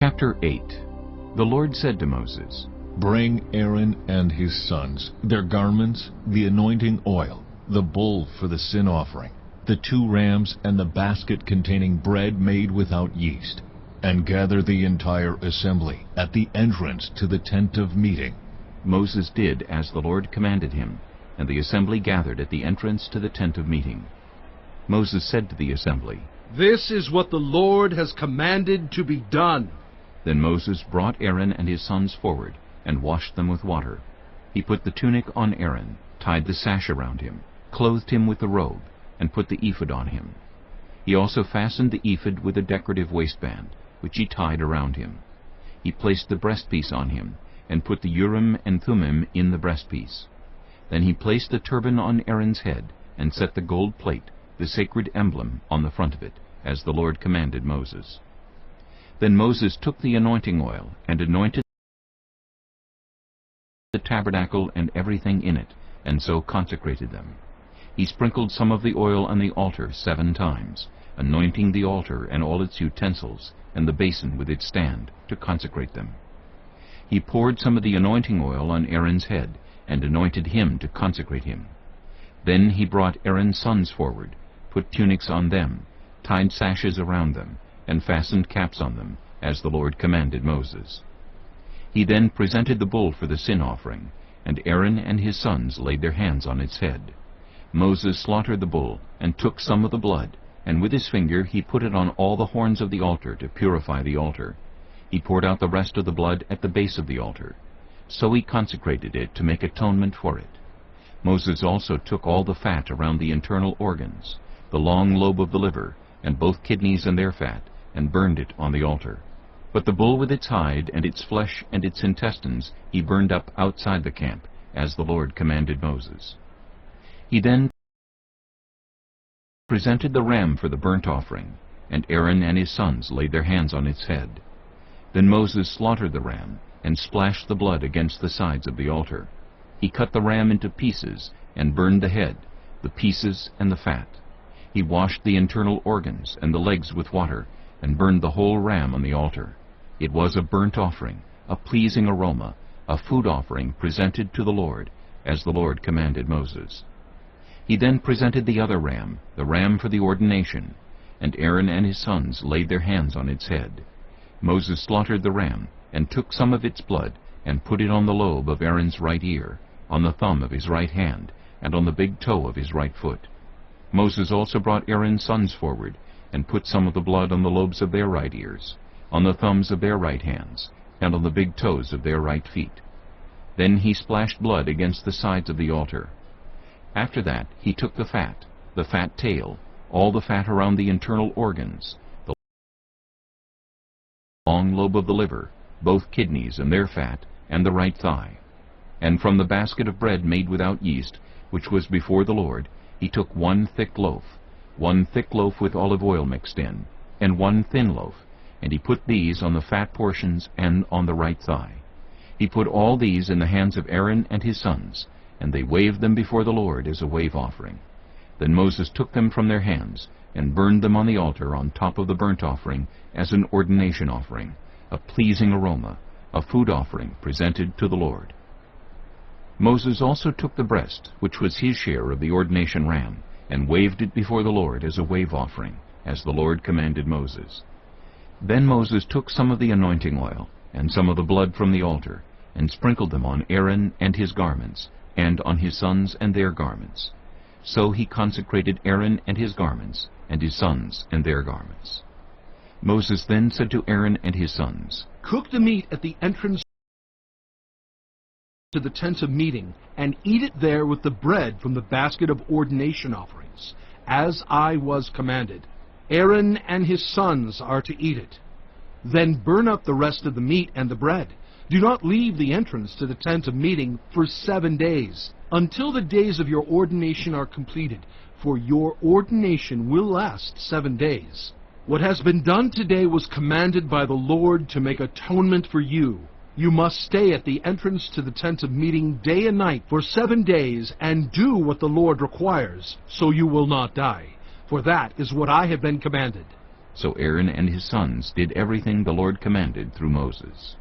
Chapter 8. The Lord said to Moses, Bring Aaron and his sons, their garments, the anointing oil, the bull for the sin offering, the 2 rams, and the basket containing bread made without yeast, and gather the entire assembly at the entrance to the tent of meeting. Moses did as the Lord commanded him, and the assembly gathered at the entrance to the tent of meeting. Moses said to the assembly, This is what the Lord has commanded to be done. Then Moses brought Aaron and his sons forward, and washed them with water. He put the tunic on Aaron, tied the sash around him, clothed him with the robe, and put the ephod on him. He also fastened the ephod with a decorative waistband, which he tied around him. He placed the breastpiece on him, and put the Urim and Thummim in the breastpiece. Then he placed the turban on Aaron's head, and set the gold plate, the sacred emblem, on the front of it, as the Lord commanded Moses. Then Moses took the anointing oil, and anointed the tabernacle and everything in it, and so consecrated them. He sprinkled some of the oil on the altar 7 times, anointing the altar and all its utensils, and the basin with its stand, to consecrate them. He poured some of the anointing oil on Aaron's head, and anointed him to consecrate him. Then he brought Aaron's sons forward, put tunics on them, tied sashes around them, and fastened caps on them, as the Lord commanded Moses. He then presented the bull for the sin offering, and Aaron and his sons laid their hands on its head. Moses slaughtered the bull, and took some of the blood, and with his finger he put it on all the horns of the altar to purify the altar. He poured out the rest of the blood at the base of the altar. So he consecrated it to make atonement for it. Moses also took all the fat around the internal organs, the long lobe of the liver, and both kidneys and their fat, and burned it on the altar. But the bull with its hide and its flesh and its intestines he burned up outside the camp, as the Lord commanded Moses. He then presented the ram for the burnt offering, and Aaron and his sons laid their hands on its head. Then Moses slaughtered the ram, and splashed the blood against the sides of the altar. He cut the ram into pieces, and burned the head, the pieces, and the fat. He washed the internal organs and the legs with water, and burned the whole ram on the altar. It was a burnt offering, a pleasing aroma, a food offering presented to the Lord, as the Lord commanded Moses. He then presented the other ram, the ram for the ordination, and Aaron and his sons laid their hands on its head. Moses slaughtered the ram, and took some of its blood, and put it on the lobe of Aaron's right ear, on the thumb of his right hand, and on the big toe of his right foot. Moses also brought Aaron's sons forward, and put some of the blood on the lobes of their right ears, on the thumbs of their right hands, and on the big toes of their right feet. Then he splashed blood against the sides of the altar. After that he took the fat tail, all the fat around the internal organs, the long lobe of the liver, both kidneys and their fat, and the right thigh. And from the basket of bread made without yeast, which was before the Lord, he took 1 thick loaf with olive oil mixed in, and 1 thin loaf, and he put these on the fat portions and on the right thigh. He put all these in the hands of Aaron and his sons, and they waved them before the Lord as a wave offering. Then Moses took them from their hands, and burned them on the altar on top of the burnt offering as an ordination offering, a pleasing aroma, a food offering presented to the Lord. Moses also took the breast, which was his share of the ordination ram, and waved it before the Lord as a wave offering, as the Lord commanded Moses. Then Moses took some of the anointing oil, and some of the blood from the altar, and sprinkled them on Aaron and his garments, and on his sons and their garments. So he consecrated Aaron and his garments, and his sons and their garments. Moses then said to Aaron and his sons, Cook the meat at the entrance to the tent of meeting, and eat it there with the bread from the basket of ordination offerings, as I was commanded. Aaron and his sons are to eat it. Then burn up the rest of the meat and the bread. Do not leave the entrance to the tent of meeting for 7 days, until the days of your ordination are completed, for your ordination will last 7 days. What has been done today was commanded by the Lord to make atonement for you. You must stay at the entrance to the tent of meeting day and night for 7 days, and do what the Lord requires, so you will not die. For that is what I have been commanded. So Aaron and his sons did everything the Lord commanded through Moses.